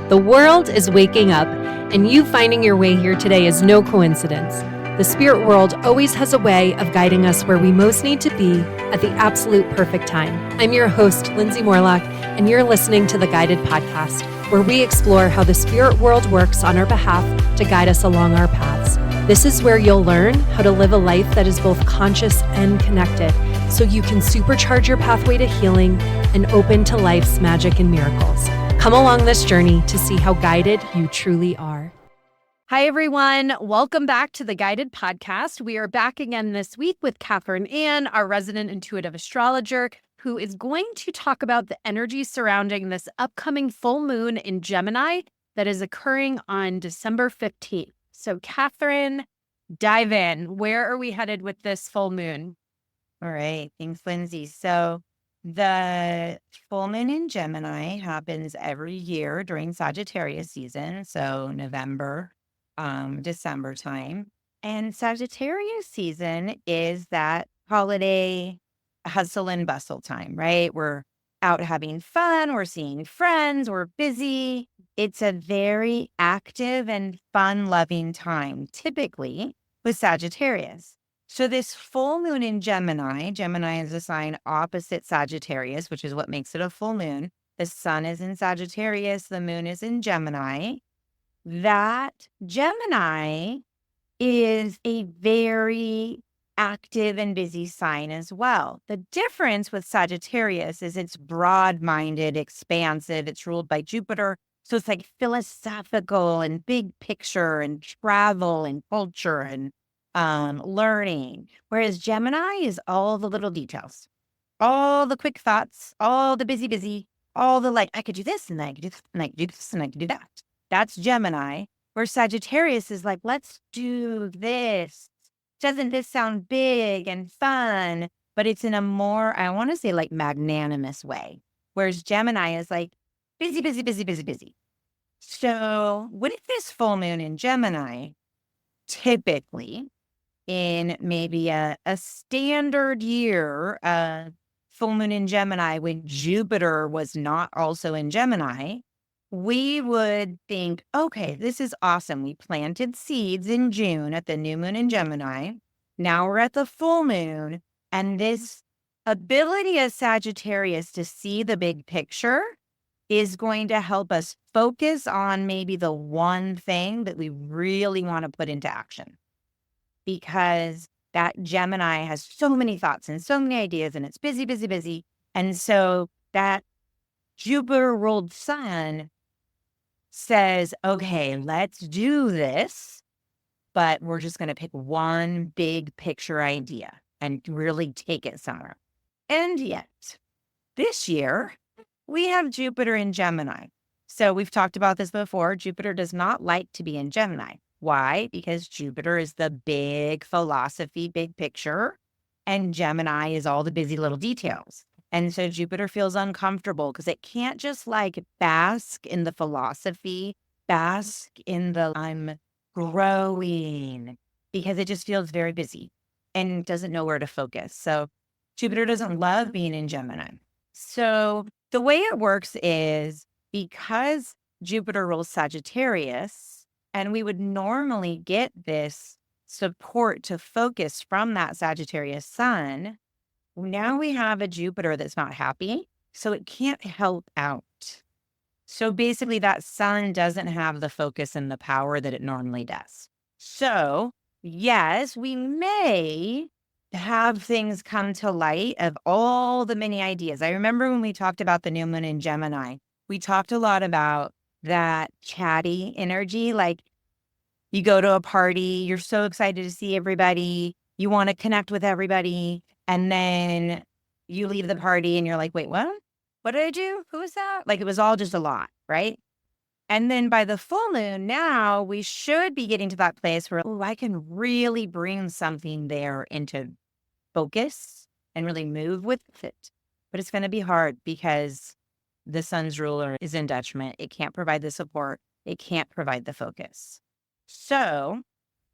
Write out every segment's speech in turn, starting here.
The world is waking up, and you finding your way here today is no coincidence. The spirit world always has a way of guiding us where we most need to be at the absolute perfect time. I'm your host, Lindsay Morlock, and you're listening to the Guided Podcast, where we explore how the spirit world works on our behalf to guide us along our paths. This is where you'll learn how to live a life that is both conscious and connected, so you can supercharge your pathway to healing and open to life's magic and miracles. Come along this journey to see how guided you truly are. Hi, everyone. Welcome back to the Guided Podcast. We are back again this week with Catherine Ann, our resident intuitive astrologer, who is going to talk about the energy surrounding this upcoming full moon in Gemini that is occurring on December 15th. So, Catherine, dive in. Where are we headed with this full moon? All right. Thanks, Lindsay. So the full moon in Gemini happens every year during Sagittarius season. So November, December time. And Sagittarius season is that holiday hustle and bustle time, right? We're out having fun. We're seeing friends. We're busy. It's a very active and fun-loving time, typically with Sagittarius. So this full moon in Gemini is a sign opposite Sagittarius, which is what makes it a full moon. The sun is in Sagittarius, the moon is in Gemini. That Gemini is a very active and busy sign as well. The difference with Sagittarius is it's broad-minded, expansive. It's ruled by Jupiter. So it's like philosophical and big picture and travel and culture and learning. Whereas Gemini is all the little details, all the quick thoughts, all the busy, all the like, I could do this and I could do this and I could do this and I could do that. That's Gemini. Where Sagittarius is like, let's do this. Doesn't this sound big and fun? But it's in a more, I want to say like magnanimous way. Whereas Gemini is like busy. So with this full moon in Gemini, typically in maybe a standard year, full moon in Gemini, when Jupiter was not also in Gemini, we would think, okay, this is awesome. We planted seeds in June at the new moon in Gemini. Now we're at the full moon. And this ability of Sagittarius to see the big picture is going to help us focus on maybe the one thing that we really want to put into action. Because that Gemini has so many thoughts and so many ideas, and it's busy. And so that Jupiter-ruled sun says, okay, let's do this, but we're just going to pick one big picture idea and really take it somewhere. And yet, this year, we have Jupiter in Gemini. So we've talked about this before. Jupiter does not like to be in Gemini. Why? Because Jupiter is the big philosophy, big picture, and Gemini is all the busy little details. And so Jupiter feels uncomfortable because it can't just like bask in the philosophy, bask in the I'm growing, because it just feels very busy and doesn't know where to focus. So Jupiter doesn't love being in Gemini. So the way it works is because Jupiter rules Sagittarius, and we would normally get this support to focus from that Sagittarius sun, now we have a Jupiter that's not happy, so it can't help out. So basically that sun doesn't have the focus and the power that it normally does. So yes, we may have things come to light of all the many ideas. I remember when we talked about the new moon in Gemini, we talked a lot about that chatty energy. Like you go to a party, you're so excited to see everybody, you want to connect with everybody, and then you leave the party and you're like, wait, what? What did I do? Who was that? Like it was all just a lot, right? And then by the full moon, now we should be getting to that place where, oh, I can really bring something there into focus and really move with it. But it's going to be hard because the sun's ruler is in detriment. It can't provide the support. It can't provide the focus. So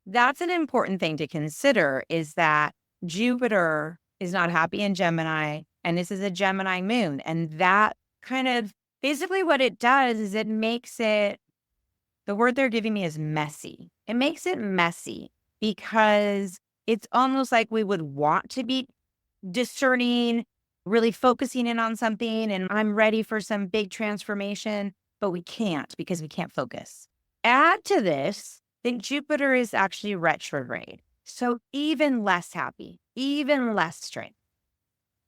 that's an important thing to consider, is that Jupiter is not happy in Gemini, and this is a Gemini moon. And that kind of Basically, what it does is it makes it, the word they're giving me is messy. It makes it messy because it's almost like we would want to be discerning, really focusing in on something, and I'm ready for some big transformation, but we can't because we can't focus. Add to this, think Jupiter is actually retrograde. So even less happy, even less strength.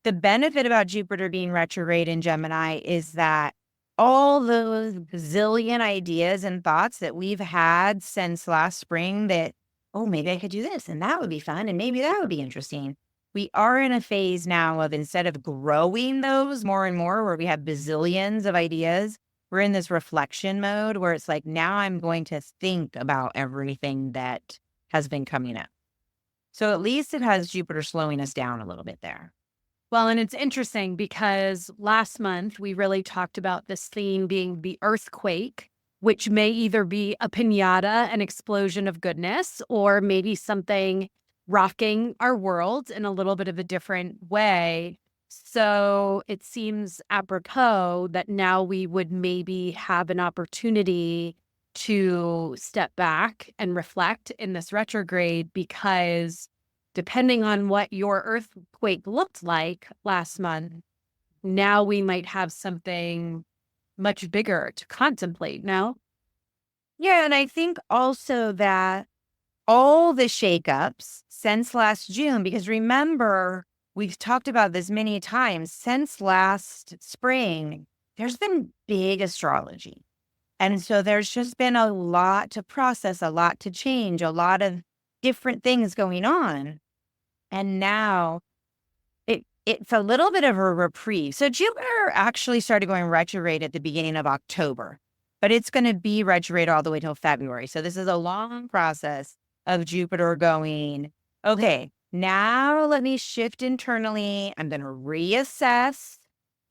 The benefit about Jupiter being retrograde in Gemini is that all those zillion ideas and thoughts that we've had since last spring that, oh, maybe I could do this and that would be fun and maybe that would be interesting. We are in a phase now of, instead of growing those more and more, where we have bazillions of ideas, we're in this reflection mode where it's like, now I'm going to think about everything that has been coming up. So at least it has Jupiter slowing us down a little bit there. Well, and it's interesting because last month we really talked about this theme being the earthquake, which may either be a piñata, an explosion of goodness, or maybe something rocking our world in a little bit of a different way. So it seems apropos that now we would maybe have an opportunity to step back and reflect in this retrograde, because depending on what your earthquake looked like last month, now we might have something much bigger to contemplate now. Yeah, and I think also that all the shakeups since last June, because remember, we've talked about this many times, since last spring, there's been big astrology. And so there's just been a lot to process, a lot to change, a lot of different things going on. And now it's a little bit of a reprieve. So Jupiter actually started going retrograde at the beginning of October, but it's going to be retrograde all the way till February. So this is a long process of Jupiter going, okay, now let me shift internally. I'm going to reassess.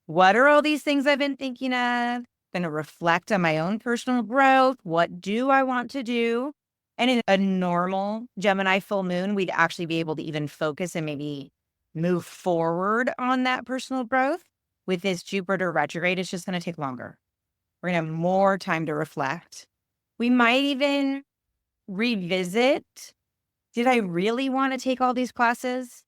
What are all these things I've been thinking of? I'm going to reflect on my own personal growth. What do I want to do? And in a normal Gemini full moon, we'd actually be able to even focus and maybe move forward on that personal growth. With this Jupiter retrograde, it's just going to take longer. We're going to have more time to reflect. We might even revisit, did I really want to take all these classes?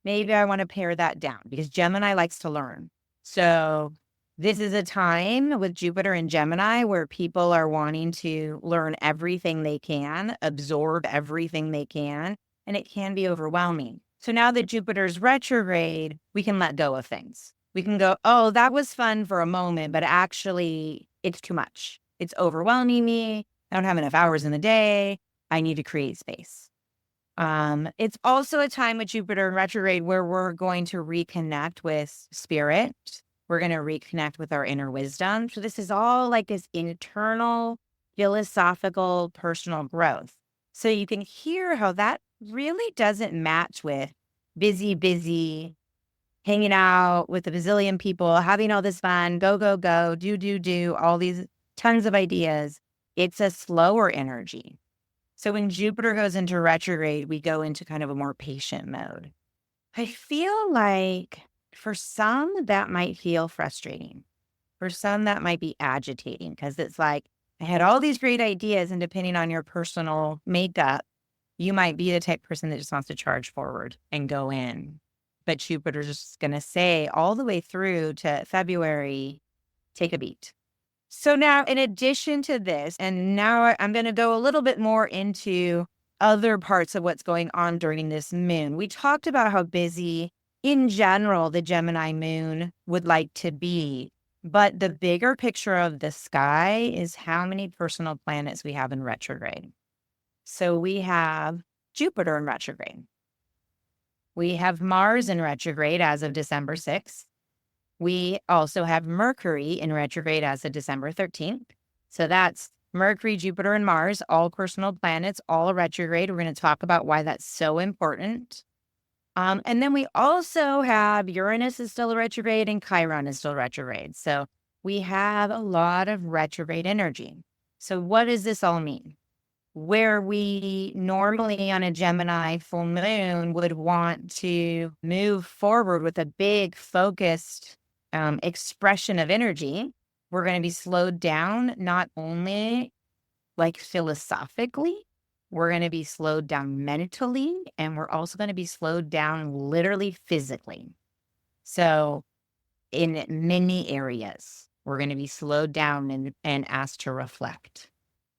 Maybe I want to pare that down, because Gemini likes to learn. So this is a time with Jupiter in Gemini where people are wanting to learn everything they can, absorb everything they can, and it can be overwhelming. So now that Jupiter's retrograde, we can let go of things. We can go, oh, that was fun for a moment, but actually it's too much. It's overwhelming me. I don't have enough hours in the day. I need to create space. It's also a time with Jupiter in retrograde where we're going to reconnect with spirit. We're going to reconnect with our inner wisdom. So this is all like this internal, philosophical, personal growth. So you can hear how that really doesn't match with busy, hanging out with a bazillion people, having all this fun, go, do, all these tons of ideas. It's a slower energy. So when Jupiter goes into retrograde, we go into kind of a more patient mode. I feel like for some, that might feel frustrating. For some, that might be agitating, because it's like, I had all these great ideas, and depending on your personal makeup, you might be the type of person that just wants to charge forward and go in. But Jupiter's just going to say all the way through to February, take a beat. So now, in addition to this, and now I'm going to go a little bit more into other parts of what's going on during this moon. We talked about how busy, in general, the Gemini moon would like to be. But the bigger picture of the sky is how many personal planets we have in retrograde. So we have Jupiter in retrograde. We have Mars in retrograde as of December 6th. We also have Mercury in retrograde as of December 13th. So that's Mercury, Jupiter, and Mars, all personal planets, all retrograde. We're going to talk about why that's so important. And then we also have Uranus is still retrograde and Chiron is still retrograde. So we have a lot of retrograde energy. So what does this all mean? Where we normally on a Gemini full moon would want to move forward with a big focused expression of energy, we're going to be slowed down, not only like philosophically, we're going to be slowed down mentally, and we're also going to be slowed down literally physically. So in many areas, we're going to be slowed down and asked to reflect.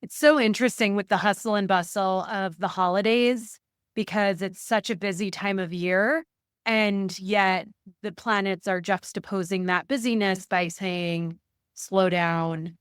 It's so interesting with the hustle and bustle of the holidays because it's such a busy time of year. And yet the planets are juxtaposing that busyness by saying, slow down,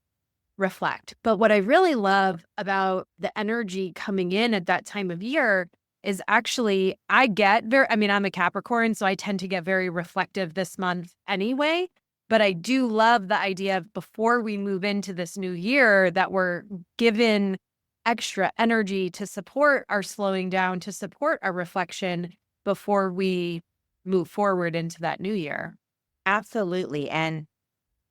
reflect. But what I really love about the energy coming in at that time of year is actually, I'm a Capricorn, so I tend to get very reflective this month anyway. But I do love the idea of before we move into this new year that we're given extra energy to support our slowing down, to support our reflection before we move forward into that new year. Absolutely. And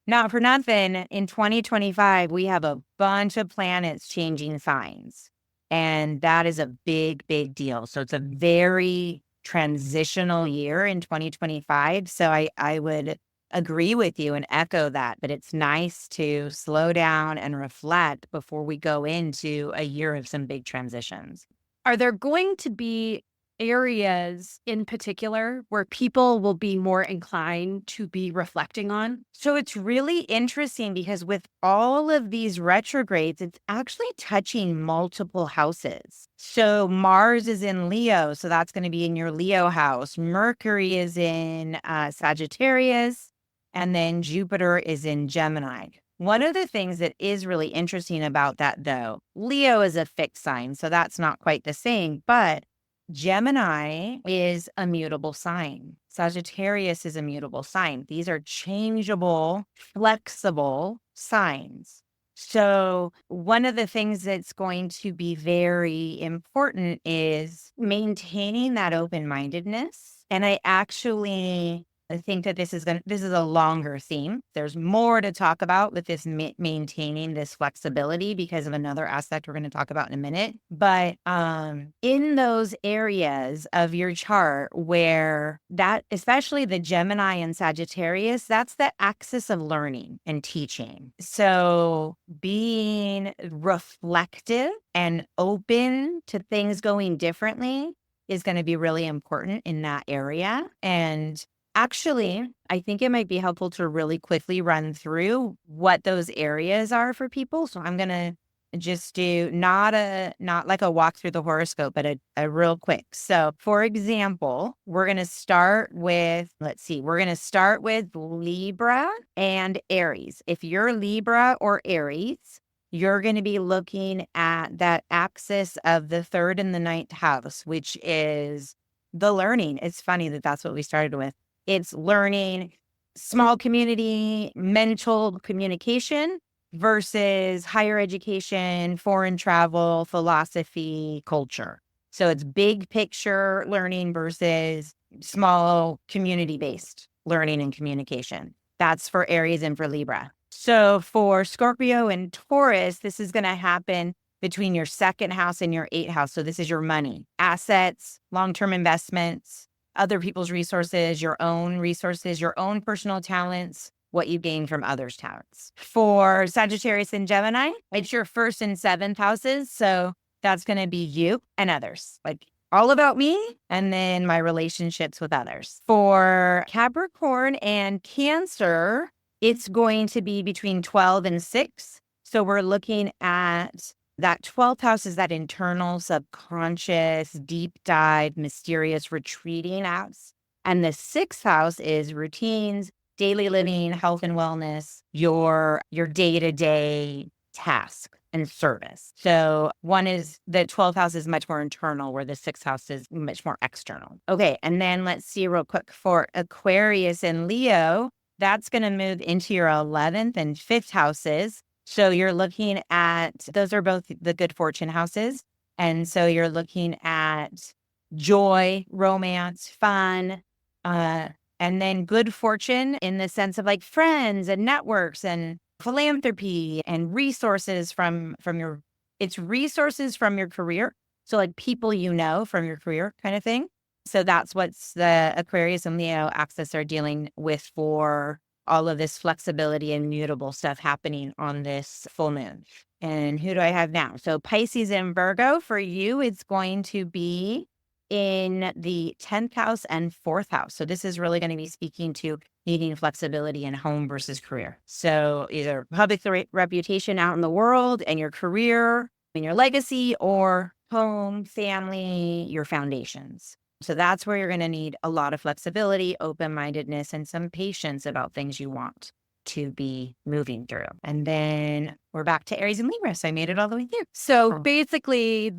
not for nothing, in 2025, we have a bunch of planets changing signs. And that is a big, big deal. So it's a very transitional year in 2025. So I would agree with you and echo that. But it's nice to slow down and reflect before we go into a year of some big transitions. Are there going to be areas in particular where people will be more inclined to be reflecting on? So it's really interesting because with all of these retrogrades, it's actually touching multiple houses. So Mars is in Leo, so that's going to be in your Leo house. Mercury is in Sagittarius, and then Jupiter is in Gemini. One of the things that is really interesting about that, though, Leo is a fixed sign, so that's not quite the same, but Gemini is a mutable sign. Sagittarius is a mutable sign. These are changeable, flexible signs. So one of the things that's going to be very important is maintaining that open-mindedness. And I think that this is a longer theme. There's more to talk about with this maintaining this flexibility because of another aspect we're going to talk about in a minute. But in those areas of your chart where that, especially the Gemini and Sagittarius, that's the axis of learning and teaching. So being reflective and open to things going differently is going to be really important in that area. And actually, I think it might be helpful to really quickly run through what those areas are for people. So I'm going to just do not like a walk through the horoscope, but a real quick. So for example, we're going to start with Libra and Aries. If you're Libra or Aries, you're going to be looking at that axis of the 3rd and the 9th house, which is the learning. It's funny that that's what we started with. It's learning, small community, mental communication versus higher education, foreign travel, philosophy, culture. So it's big picture learning versus small community-based learning and communication. That's for Aries and for Libra. So for Scorpio and Taurus, this is going to happen between your 2nd house and your 8th house. So this is your money, assets, long-term investments, other people's resources, your own personal talents, what you gain from others' talents. For Sagittarius and Gemini, it's your 1st and 7th houses. So that's going to be you and others, like all about me and then my relationships with others. For Capricorn and Cancer, it's going to be between 12 and 6. So we're looking at that 12th house is that internal, subconscious, deep dive, mysterious, retreating house. And the 6th house is routines, daily living, health and wellness, your day-to-day task and service. So the 12th house is much more internal, where the 6th house is much more external. Okay, and then let's see real quick for Aquarius and Leo, that's going to move into your 11th and 5th houses. So you're looking at, those are both the good fortune houses. And so you're looking at joy, romance, fun, and then good fortune in the sense of like friends and networks and philanthropy and resources from your career. So like people from your career kind of thing. So that's what the Aquarius and Leo axis are dealing with for all of this flexibility and mutable stuff happening on this full moon. And who do I have now? So Pisces and Virgo for you, it's going to be in the 10th house and 4th house. So this is really going to be speaking to needing flexibility in home versus career. So either public reputation out in the world and your career and your legacy, or home, family, your foundations. So that's where you're going to need a lot of flexibility, open-mindedness, and some patience about things you want to be moving through. And then we're back to Aries and Libra. So I made it all the way through. So basically,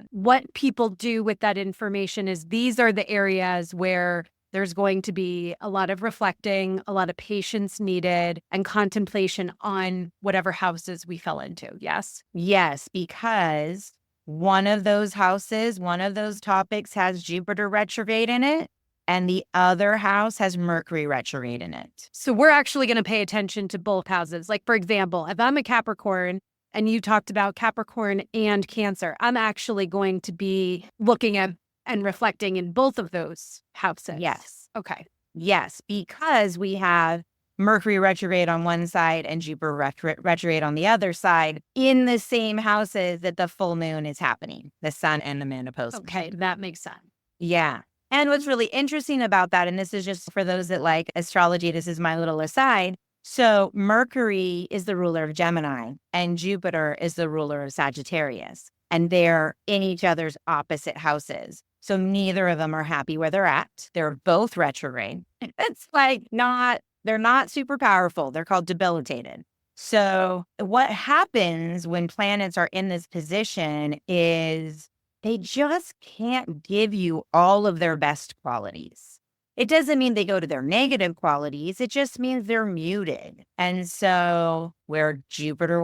what people do with that information is these are the areas where there's going to be a lot of reflecting, a lot of patience needed, and contemplation on whatever houses we fell into. Yes? Yes, because one of those houses, one of those topics has Jupiter retrograde in it, and the other house has Mercury retrograde in it. So we're actually going to pay attention to both houses. Like, for example, if I'm a Capricorn and you talked about Capricorn and Cancer, I'm actually going to be looking at and reflecting in both of those houses. Yes. Okay. Yes, because we have Mercury retrograde on one side and Jupiter retrograde on the other side in the same houses that the full moon is happening, the sun and the moon opposed. Okay, that makes sense. Yeah. And what's really interesting about that, and this is just for those that like astrology, this is my little aside. So Mercury is the ruler of Gemini and Jupiter is the ruler of Sagittarius, and they're in each other's opposite houses. So neither of them are happy where they're at. They're both retrograde. It's like they're not super powerful. They're called debilitated. So what happens when planets are in this position is they just can't give you all of their best qualities. It doesn't mean they go to their negative qualities. It just means they're muted. And so where Jupiter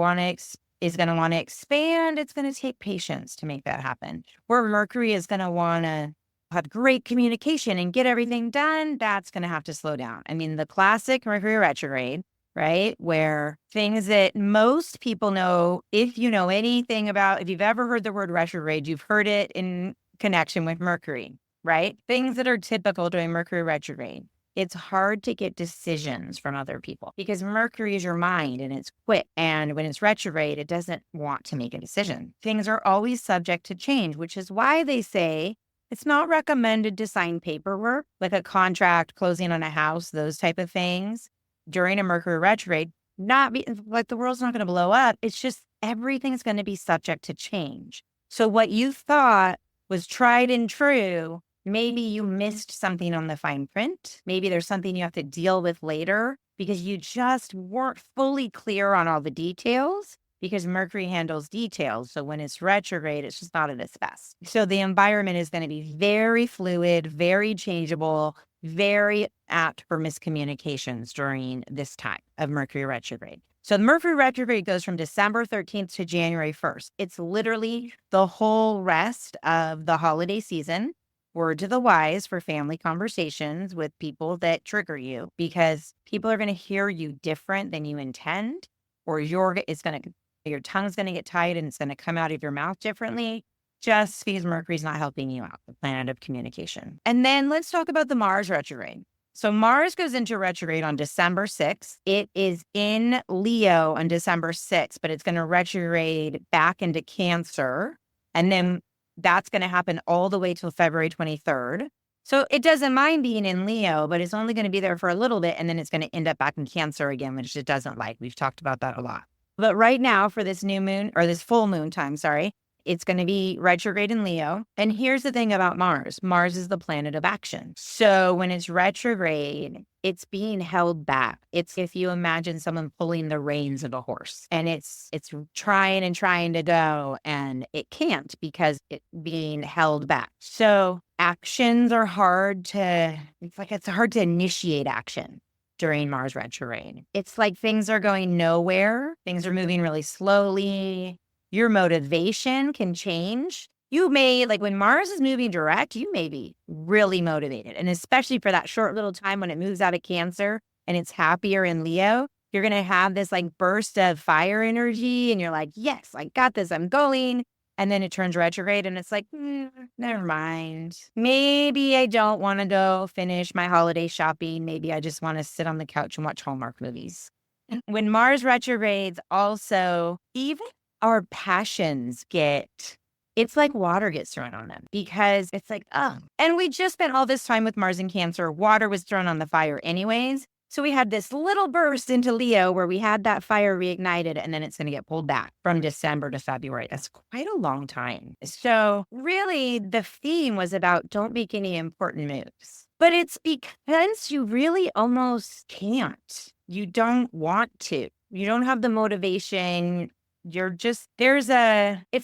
is going to want to expand, it's going to take patience to make that happen. Where Mercury is going to want to have great communication and get everything done, that's going to have to slow down. I mean, the classic Mercury retrograde, right? Where things that most people know, if you know anything about, if you've ever heard the word retrograde, you've heard it in connection with Mercury, right? Things that are typical during Mercury retrograde. It's hard to get decisions from other people because Mercury is your mind and it's quick. And when it's retrograde, it doesn't want to make a decision. Things are always subject to change, which is why they say it's not recommended to sign paperwork, like a contract, closing on a house, those type of things during a Mercury retrograde. Like the world's not going to blow up. It's just everything's going to be subject to change. So what you thought was tried and true, maybe you missed something on the fine print. Maybe there's something you have to deal with later because you just weren't fully clear on all the details, because Mercury handles details. So when it's retrograde, it's just not at its best. So the environment is going to be very fluid, very changeable, very apt for miscommunications during this time of Mercury retrograde. So the Mercury retrograde goes from December 13th to January 1st. It's literally the whole rest of the holiday season. Word to the wise for family conversations with people that trigger you, because people are going to hear you different than you intend, or your tongue's going to get tied and it's going to come out of your mouth differently, just because Mercury's not helping you out, the planet of communication. And then let's talk about the Mars retrograde. So Mars goes into retrograde on December 6th. It is in Leo on December 6th, but it's going to retrograde back into Cancer. And then that's going to happen all the way till February 23rd. So it doesn't mind being in Leo, but it's only going to be there for a little bit. And then it's going to end up back in Cancer again, which it doesn't like. We've talked about that a lot. But right now for this new moon, or this full moon time, it's going to be retrograde in Leo. And here's the thing about Mars. Mars is the planet of action. So when it's retrograde, it's being held back. It's if you imagine someone pulling the reins of a horse and it's trying and trying to go and it can't because it's being held back. So actions are it's hard to initiate action during Mars retrograde. It's like things are going nowhere. Things are moving really slowly. Your motivation can change. You may, like when Mars is moving direct, you may be really motivated. And especially for that short little time when it moves out of Cancer and it's happier in Leo, you're going to have this like burst of fire energy and you're like, yes, I got this. I'm going. And then it turns retrograde and it's like, never mind. Maybe I don't want to go finish my holiday shopping. Maybe I just want to sit on the couch and watch Hallmark movies. When Mars retrogrades, also, even our passions it's like water gets thrown on them because it's like, oh, and we just spent all this time with Mars in Cancer. Water was thrown on the fire anyways. So we had this little burst into Leo where we had that fire reignited and then it's going to get pulled back from December to February. That's quite a long time. So really the theme was about don't make any important moves. But it's because you really almost can't. You don't want to. You don't have the motivation. It's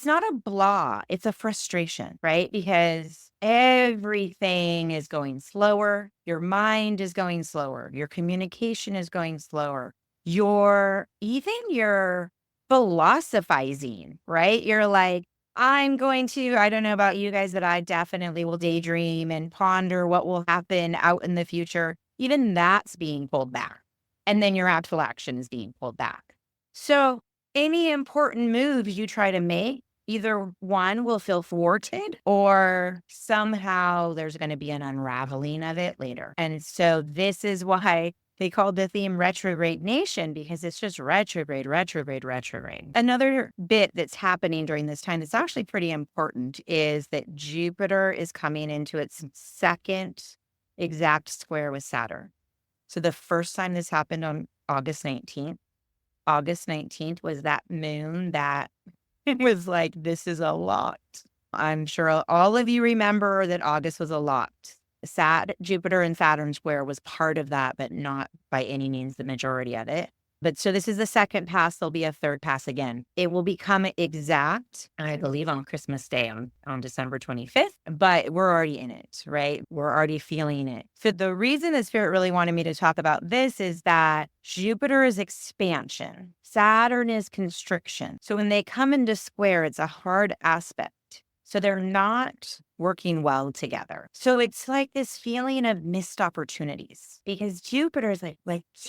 not a blah, it's a frustration, right? Because everything is going slower. Your mind is going slower. Your communication is going slower. Even your philosophizing, right? You're like, I don't know about you guys, but I definitely will daydream and ponder what will happen out in the future. Even that's being pulled back. And then your actual action is being pulled back. So any important moves you try to make, either one will feel thwarted or somehow there's going to be an unraveling of it later. And so this is why they called the theme Retrograde Nation, because it's just retrograde, retrograde, retrograde. Another bit that's happening during this time that's actually pretty important is that Jupiter is coming into its second exact square with Saturn. So the first time this happened on August 19th, was that moon that it was like, this is a lot. I'm sure all of you remember that August was a lot. Jupiter and Saturn square was part of that, but not by any means the majority of it. But so this is the second pass. There'll be a third pass again. It will become exact, I believe, on Christmas Day on December 25th, but we're already in it, right? We're already feeling it. So the reason the Spirit really wanted me to talk about this is that Jupiter is expansion. Saturn is constriction. So when they come into square, it's a hard aspect. So they're not working well together. So it's like this feeling of missed opportunities because Jupiter is like,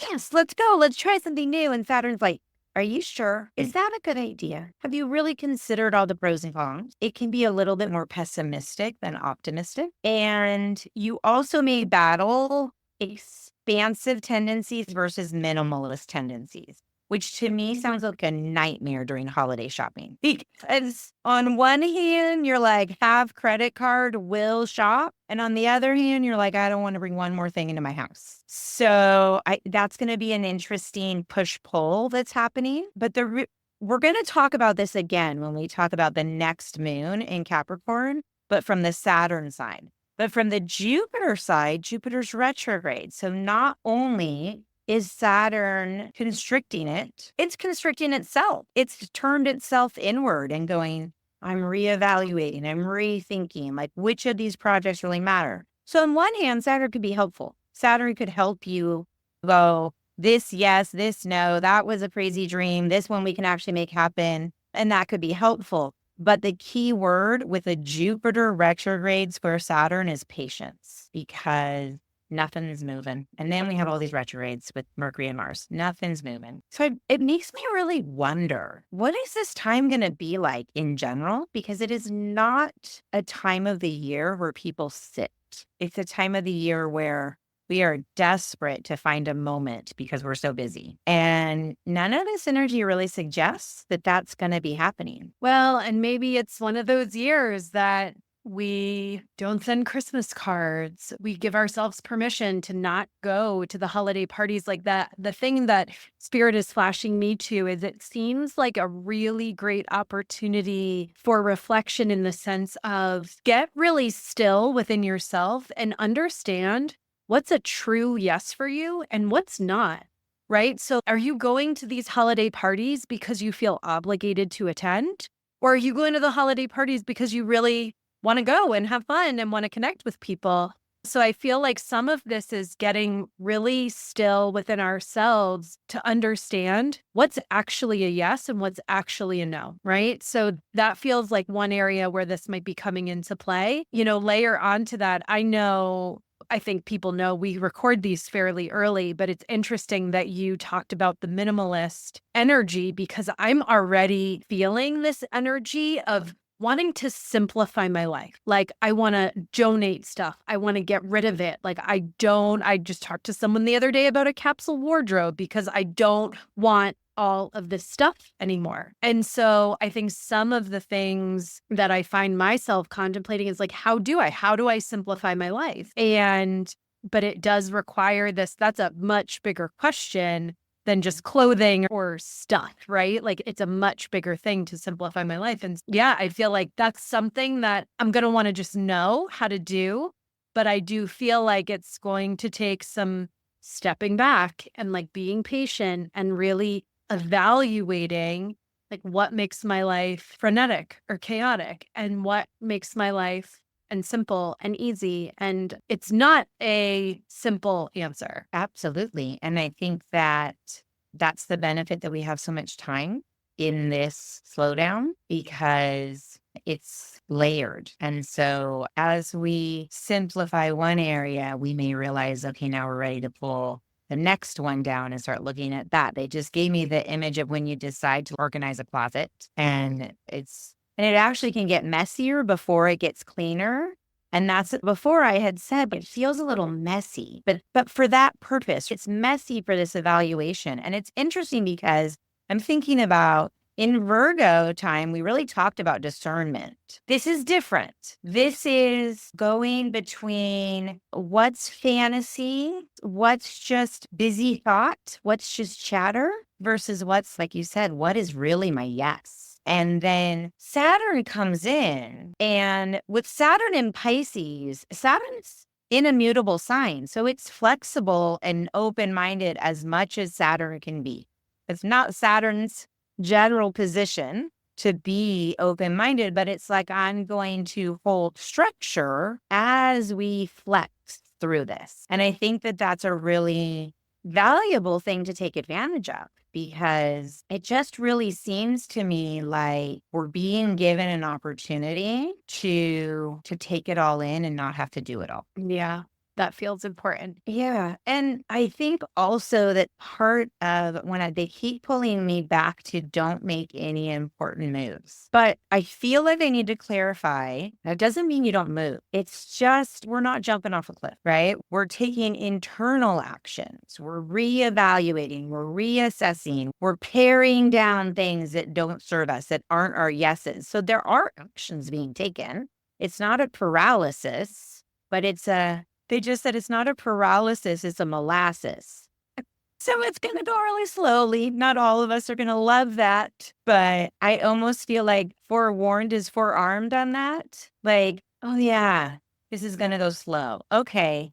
yes, let's go. Let's try something new. And Saturn's like, are you sure? Is that a good idea? Have you really considered all the pros and cons? It can be a little bit more pessimistic than optimistic. And you also may battle expansive tendencies versus minimalist tendencies, which to me sounds like a nightmare during holiday shopping. Because on one hand, you're like, have credit card, will shop. And on the other hand, you're like, I don't want to bring one more thing into my house. So that's going to be an interesting push-pull that's happening. But we're going to talk about this again when we talk about the next moon in Capricorn, but from the Saturn side. But from the Jupiter side, Jupiter's retrograde. So not only is Saturn constricting it, it's constricting itself. It's turned itself inward and going, I'm reevaluating, I'm rethinking, like which of these projects really matter. So on one hand, Saturn could be helpful. Saturn could help you go, this yes, this no, that was a crazy dream. This one we can actually make happen. And that could be helpful. But the key word with a Jupiter retrograde square Saturn is patience, because nothing's moving. And then we have all these retrogrades with Mercury and Mars. Nothing's moving. So it makes me really wonder, what is this time going to be like in general? Because it is not a time of the year where people sit. It's a time of the year where we are desperate to find a moment because we're so busy. And none of this energy really suggests that that's going to be happening. Well, and maybe it's one of those years that we don't send Christmas cards. We give ourselves permission to not go to the holiday parties like that. The thing that Spirit is flashing me to is it seems like a really great opportunity for reflection in the sense of get really still within yourself and understand what's a true yes for you and what's not, right? So are you going to these holiday parties because you feel obligated to attend? Or are you going to the holiday parties because you really want to go and have fun and want to connect with people? So I feel like some of this is getting really still within ourselves to understand what's actually a yes and what's actually a no, right? So that feels like one area where this might be coming into play. Layer onto that, I think people know we record these fairly early, but it's interesting that you talked about the minimalist energy because I'm already feeling this energy of wanting to simplify my life. Like, I want to donate stuff. I want to get rid of it. Like, I just talked to someone the other day about a capsule wardrobe because I don't want all of this stuff anymore. And so I think some of the things that I find myself contemplating is like, how do I simplify my life? But it does require this. That's a much bigger question than just clothing or stuff, right? Like, it's a much bigger thing to simplify my life. And yeah, I feel like that's something that I'm going to want to just know how to do. But I do feel like it's going to take some stepping back and like being patient and really evaluating like what makes my life frenetic or chaotic and what makes my life and simple and easy. And it's not a simple answer. Absolutely. And I think that that's the benefit that we have so much time in this slowdown because it's layered. And so as we simplify one area, we may realize, okay, now we're ready to pull the next one down and start looking at that. They just gave me the image of when you decide to organize a closet, and it actually can get messier before it gets cleaner. And that's before I had said, but it feels a little messy. But for that purpose, it's messy for this evaluation. And it's interesting because I'm thinking about in Virgo time, we really talked about discernment. This is different. This is going between what's fantasy, what's just busy thought, what's just chatter versus what's, like you said, what is really my yes. And then Saturn comes in, and with Saturn in Pisces, Saturn's in a mutable sign. So it's flexible and open-minded as much as Saturn can be. It's not Saturn's general position to be open-minded, but it's like I'm going to hold structure as we flex through this. And I think that that's a really valuable thing to take advantage of because it just really seems to me like we're being given an opportunity to take it all in and not have to do it all. Yeah, that feels important. Yeah. And I think also that part of they keep pulling me back to don't make any important moves. But I feel like I need to clarify that doesn't mean you don't move. It's just we're not jumping off a cliff, right? We're taking internal actions. We're reevaluating. We're reassessing. We're paring down things that don't serve us, that aren't our yeses. So there are actions being taken. It's not a paralysis, but they just said it's not a paralysis, it's a molasses. So it's going to go really slowly. Not all of us are going to love that, but I almost feel like forewarned is forearmed on that. Like, oh yeah, this is going to go slow. Okay.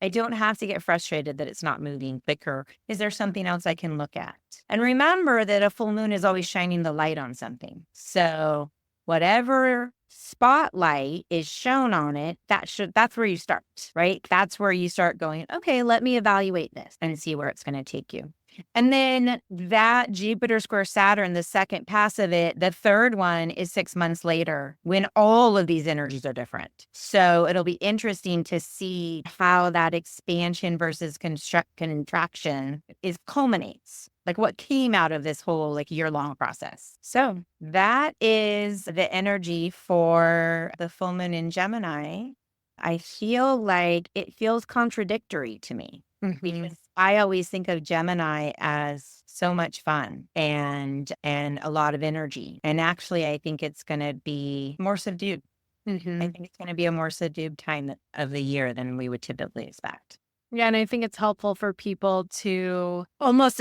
I don't have to get frustrated that it's not moving quicker. Is there something else I can look at? And remember that a full moon is always shining the light on something. So whatever spotlight is shown on it, that's where you start, right? That's where you start going, okay, let me evaluate this and see where it's going to take you. And then that Jupiter square Saturn, the second pass of it, the third one is 6 months later when all of these energies are different. So it'll be interesting to see how that expansion versus contraction culminates. Like what came out of this whole like year-long process. So that is the energy for the full moon in Gemini. I feel like it feels contradictory to me. Because I always think of Gemini as so much fun and a lot of energy. And actually, I think it's going to be more subdued. I think it's going to be a more subdued time of the year than we would typically expect. Yeah, and I think it's helpful for people to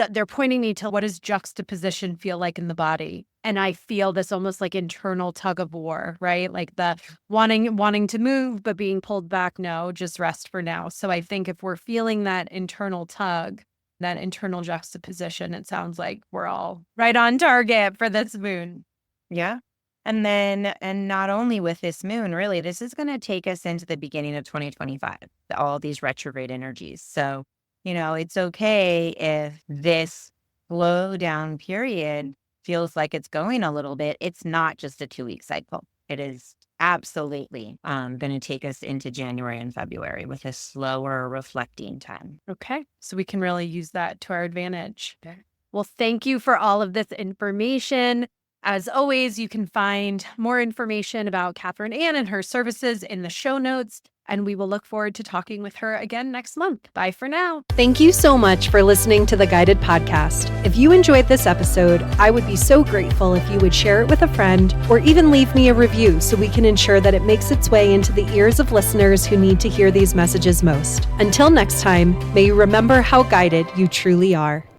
they're pointing me to what does juxtaposition feel like in the body. And I feel this almost like internal tug of war, right? Like the wanting to move, but being pulled back. No, just rest for now. So I think if we're feeling that internal tug, that internal juxtaposition, it sounds like we're all right on target for this moon. Yeah. And not only with this moon, really, this is going to take us into the beginning of 2025, all these retrograde energies. So, it's okay if this slow down period feels like it's going a little bit. It's not just a 2-week cycle. It is absolutely going to take us into January and February with a slower reflecting time. Okay. So we can really use that to our advantage. Okay. Well, thank you for all of this information. As always, you can find more information about Catherine Ann and her services in the show notes, and we will look forward to talking with her again next month. Bye for now. Thank you so much for listening to the Guided Podcast. If you enjoyed this episode, I would be so grateful if you would share it with a friend or even leave me a review so we can ensure that it makes its way into the ears of listeners who need to hear these messages most. Until next time, may you remember how guided you truly are.